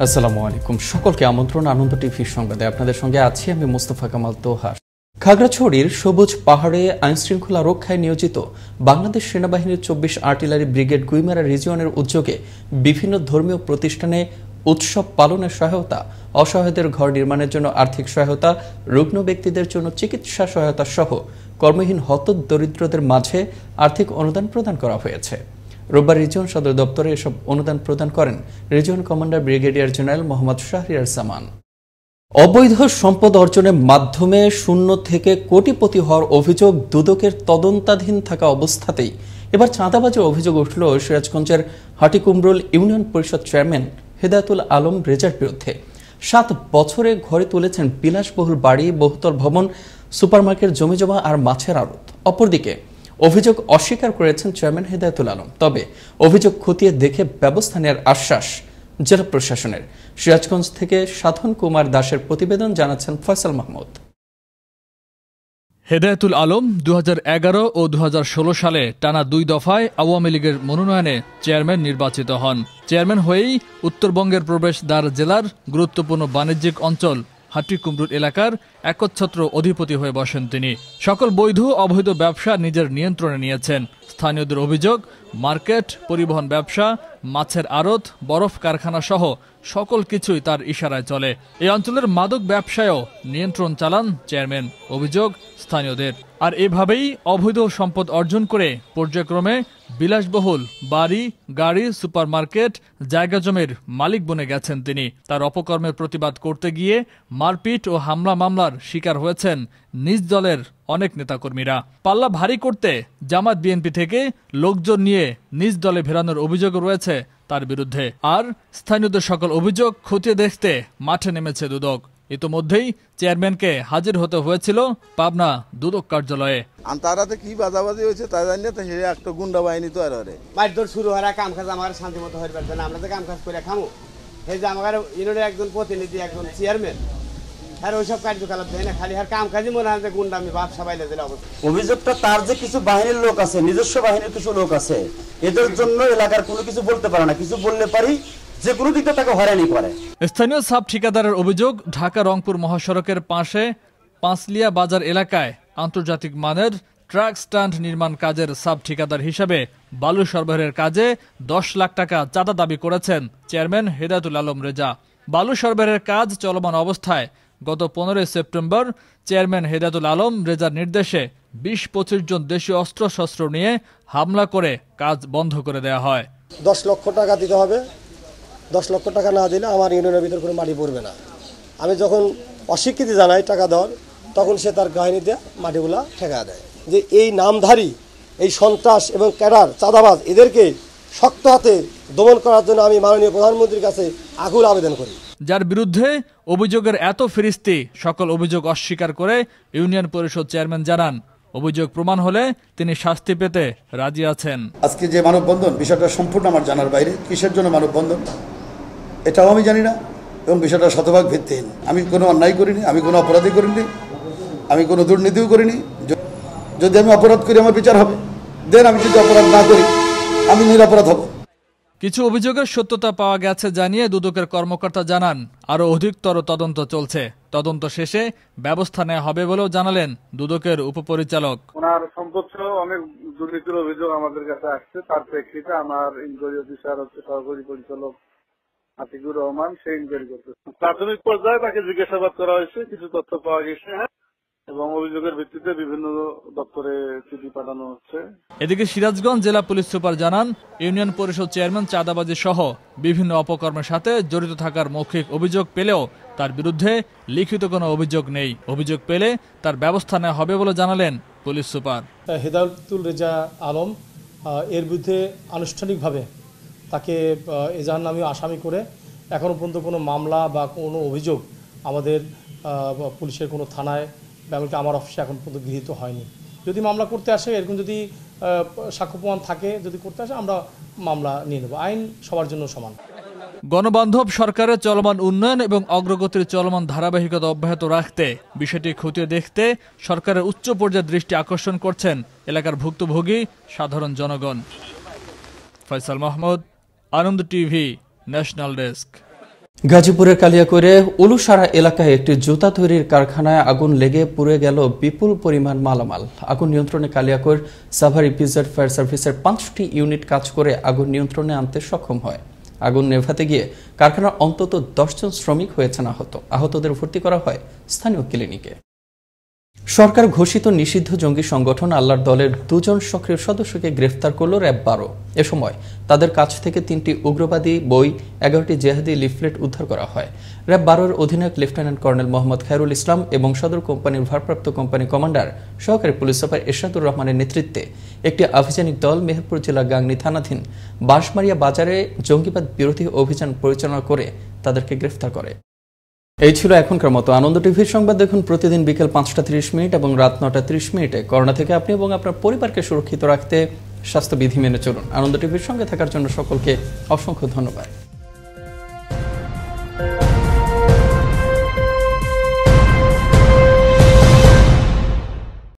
আসসালামু আলাইকুম, সকলকে আমন্ত্রণ আনন্দ টিভির সংবাদে। আপনাদের সঙ্গে আছি আমি মোস্তফা কামাল তোহার। খাগড়াছড়ির সবুজ পাহাড়ে আইনশৃঙ্খলা রক্ষায় নিয়োজিত বাংলাদেশ সেনাবাহিনীর ২৪ আর্টিলারি ব্রিগেড গুইমারা রিজিয়নের উদ্যোগে বিভিন্ন ধর্মীয় প্রতিষ্ঠানে উৎসব পালনের সহায়তা, অসহায়দের ঘর নির্মাণের জন্য আর্থিক সহায়তা, রুগ্ন ব্যক্তিদের জন্য চিকিৎসা সহায়তা সহ কর্মহীন হতদরিদ্রদের মাঝে আর্থিক অনুদান প্রদান করা হয়েছে। রোববার রিজিয়ন সদর দপ্তরে এসব অনুদান প্রদান করেন region commander brigadier general Mohammad Shahriar Zaman. অবৈধ সম্পদ অর্জনের মাধ্যমে শূন্য থেকে কোটিপতি হওয়ার অভিযোগ দুদকের তদন্তাধীন থাকা অবস্থাতেই এবার চাঁদাবাজির অভিযোগ উঠল সিরাজগঞ্জের হাটিকুমরুল ইউনিয়ন পরিষদ চেয়ারম্যান হেদায়েতুল আলম রেজার বিরুদ্ধে। 7 বছরে ঘরে তুলেছেন বিলাসবহুল বাড়ি, বহুতল ভবন, সুপারমার্কেট, জমিজমা আর মাছের আড়ত। অপরদিকে অভিযোগ অস্বীকার করেছেন চেয়ারম্যান হেদায়েতুল আলম, তবে অভিযোগ খতিয়ে দেখে ব্যবস্থা নেওয়ার আশ্বাস জেলা প্রশাসনের। সিরাজগঞ্জ থেকে সাধন কুমার দাসের প্রতিবেদন, জানাচ্ছেন ফয়সাল মাহমুদ। হেদায়েতুল আলম 2011 ও 2016 সালে টানা 2 দফায় আওয়ামী লীগের মনোনয়নে চেয়ারম্যান নির্বাচিত হন। চেয়ারম্যান হয়েই উত্তরবঙ্গের প্রবেশদ্বার জেলার গুরুত্বপূর্ণ বাণিজ্যিক অঞ্চল হাটিকুমরুল এলাকার একচ্ছত্র অধিপতি হয়ে বসেন তিনি। সকল বৈধ অবৈধ ব্যবসা নিজের নিয়ন্ত্রণে নিয়েছেন। স্থানীয়দের অভিযোগ, মার্কেট, পরিবহন ব্যবসা, মাছের আড়ত, বরফ কারখানা সহ সকল কিছুই তার ইশারায় চলে। এই অঞ্চলের মাদক ব্যবসায়ও নিয়ন্ত্রণ চালান চেয়ারম্যান, অভিযোগ স্থানীয়দের। আর এভাবেই অবৈধ সম্পদ অর্জন করে পর্যায়ক্রমে বিলাসবহুল বাড়ি, গাড়ি, সুপারমার্কেট, জায়গা জমির মালিক বনে গেছেন তিনি। তার অপকর্মের প্রতিবাদ করতে গিয়ে মারপিট ও হামলা মামলার শিকার হয়েছেন নিজ দলের অনেক নেতাকর্মীরা। পাল্লা ভারী করতে জামাত বিএনপি থেকে লোকজন নিয়ে নিজ দলে ফেরানোর অভিযোগ রয়েছে তার বিরুদ্ধে। আর স্থানীয়দের সকল অভিযোগ খতিয়ে দেখতে মাঠে নেমেছে দুদক। ইতোমধ্যেই চেয়ারম্যানকে হাজির হতে হয়েছিল পাবনা দুদক কার্যালয়ে। আন্তারাতে কি বাজাবাজি হয়েছে তা জানি না, তো সে একটা গুন্ডা বাহিনী তো আর মারধর শুরু হয়, কাম কাজ আমার শান্তি মতো হয়ে পারবে না। আমরা তো কাম কাজ করে খামো, এই যে আমার ইউনিয়নের একজন প্রতিনিধি, একজন চেয়ারম্যান, আর ওইসব কার্যকলাপ দেয় না, খালি আর কাম কাজই মনে হয় যে গুন্ডা আমি বাপ সাবাইলে দিলে অবস্থা। অভিযোগটা তার যে কিছু বাহিনীর লোক আছে, নিজস্ব বাহিনীর কিছু লোক আছে, এদের জন্য এলাকার কোনো কিছু বলতে পারে না, কিছু বললে পারি যে কোনো দিকটা তাকে হয়রানি করে। স্থানীয় সাব ঠিকাদারের অভিযোগ, ঢাকা রংপুর মহাসড়কের পাশে পাঁচলিয়া বাজার এলাকায় আন্তর্জাতিক মানের ট্রাক স্ট্যান্ড নির্মাণ কাজের সাব ঠিকাদার হিসেবে বালু সরবরাহের কাজে 10 লাখ টাকা চাঁদা দাবি করেছেন চেয়ারম্যান হেদায়েতুল আলম রেজা। বালু সরবরাহের কাজ চলমান অবস্থায় গত 15 সেপ্টেম্বর চেয়ারম্যান হেদায়েতুল আলম রেজার নির্দেশে 20-25 জন দেশীয় অস্ত্রশস্ত্র নিয়ে হামলা করে কাজ বন্ধ করে দেওয়া হয়। 10 লক্ষ টাকা দিতে হবে, 10 লক্ষ টাকা না দিলে আমার ইউনিয়নের ভিতর কোনো মাটি পড়বে না। আমি যখন অস্বীকৃতি জানাই টাকা দেওয়ার, তখন সে তার কাহিনীতে মাটিগুলা ঠেকা দেয়। যে এই নামধারী, এই সন্ত্রাস এবং ক্যাডার চাঁদাবাজ, এদেরকে শক্ত হাতে দমন করার জন্য আমি মাননীয় প্রধানমন্ত্রীর কাছে আকুল আবেদন করি। যার বিরুদ্ধে অভিযোগের এত ফিরিস্তি, সকল অভিযোগ অস্বীকার করে ইউনিয়ন পরিষদ চেয়ারম্যান জানান, অভিযোগ প্রমাণ হলে তিনি শাস্তি পেতে রাজি আছেন। আজকে যে মানববন্ধন, বিষয়টা সম্পূর্ণ আমার জানার বাইরে। কিসের জন্য মানববন্ধন এটাও আমি জানি না, এবং বিষয়টা শতভাগ ভিত্তিহীন। আমি কোনো অন্যায় করিনি, আমি কোনো অপরাধী করিনি, আমি কোনো দুর্নীতিও করিনি। যদি আমি অপরাধ করি আমার বিচার হবে, দেন আমি যদি অপরাধ না করি আমি নিরপরাধ হব। কিছু অভিযোগের সত্যতা পাওয়া গেছে জানিয়ে দুদকের কর্মকর্তা জানান, আরও অধিকতর তদন্ত চলছে। তদন্ত শেষে ব্যবস্থা নেওয়া হবে বলেও জানালেন দুদকের উপপরিচালক। ওনার সম্পদ সহ অনেক দুর্নীতির অভিযোগ আমাদের কাছে আসছে, তার প্রেক্ষিতে আমার ইনকোয়ারি অফিসার হচ্ছে সহকারী পরিচালক আতিকুর রহমান, সে ইনকোয়ারি করতেছে। প্রাথমিক পর্যায়ে তাকে জিজ্ঞাসাবাদ করা হয়েছে, কিছু তথ্য পাওয়া গেছে এবং অভিযোগের ভিত্তিতে বিভিন্ন দপ্তরে চিঠি পাঠানো হচ্ছে। এদিকে সিরাজগঞ্জ জেলা পুলিশ সুপার জানান, ইউনিয়ন পরিষদ চেয়ারম্যান চাঁদাবাজি সহ বিভিন্ন অপকর্মের সাথে জড়িত থাকার মৌখিক অভিযোগ পেলেও তার বিরুদ্ধে লিখিত কোনো অভিযোগ নেই। অভিযোগ পেলে তার ব্যবস্থা নেওয়া হবে বলে জানালেন পুলিশ সুপার। হেদায়েতুল রেজা আলম এর বিরুদ্ধে আনুষ্ঠানিকভাবে তাকে এজাহারনামী আসামি করে এখনো পর্যন্ত কোনো মামলা বা কোনো অভিযোগ আমাদের পুলিশের কোনো থানায়, এমনকি আমার অফিসে এখন পর্যন্ত গৃহীত হয়নি। যদি মামলা করতে আসে, এরকম যদি সাক্ষ্য প্রমাণ থাকে, যদি করতে আসে, আমরা মামলা নিয়ে নেব। আইন সবার জন্য সমান। গণবান্ধব সরকারের চলমান উন্নয়ন এবং অগ্রগতির চলমান ধারাবাহিকতা অব্যাহত রাখতে বিষয়টি খতিয়ে দেখতে সরকারের উচ্চ পর্যায়ের দৃষ্টি আকর্ষণ করছেন এলাকার ভুক্তভোগী সাধারণ জনগণ। ফয়সাল মাহমুদ, আনন্দ টিভি, ন্যাশনাল ডেস্ক। গাজীপুরের কালিয়াকৈরে উলুসারা এলাকায় একটি জুতা তৈরির কারখানায় আগুন লেগে পুড়ে গেল বিপুল পরিমাণ মালামাল। আগুন নিয়ন্ত্রণে কালিয়াকৈর সাভার ইপিজেড ফায়ার সার্ভিসের 5টি ইউনিট কাজ করে আগুন নিয়ন্ত্রণে আনতে সক্ষম হয়। আগুন নেভাতে গিয়ে কারখানার অন্তত 10 জন শ্রমিক হয়েছেন আহত। আহতদের ভর্তি করা হয় স্থানীয় ক্লিনিকে। সরকার ঘোষিত নিষিদ্ধ জঙ্গি সংগঠন আল্লাহর দলের 2 জন সক্রিয় সদস্যকে গ্রেফতার করল র্যাব 12। এ সময় তাদের কাছ থেকে 3টি উগ্রবাদী বই, 11টি জেহাদি লিফলেট উদ্ধার করা হয়। র্যাব 12-এর অধিনায়ক লেফটেন্যান্ট কর্নেল মোহাম্মদ খায়রুল ইসলাম এবং সদর কোম্পানির ভারপ্রাপ্ত কোম্পানি কমান্ডার সহকারী পুলিশ সুপার এরশাদুর রহমানের নেতৃত্বে একটি আভিযানিক দল মেহেরপুর জেলা গাংনী থানাধীন বাঁশমারিয়া বাজারে জঙ্গিবাদ বিরোধী অভিযান পরিচালনা করে তাদেরকে গ্রেফতার করে। এই ছিল এখনকার মতো। আনন্দ টিভির সংবাদ দেখুন প্রতিদিন বিকেল 5টা 30 মিনিট এবং রাত 9টা 30 মিনিটে। করোনা থেকে আপনি এবং আপনার পরিবারকে সুরক্ষিত রাখতে স্বাস্থ্যবিধি মেনে চলুন। আনন্দ টিভির সঙ্গে থাকার জন্য সকলকে অসংখ্য ধন্যবাদ।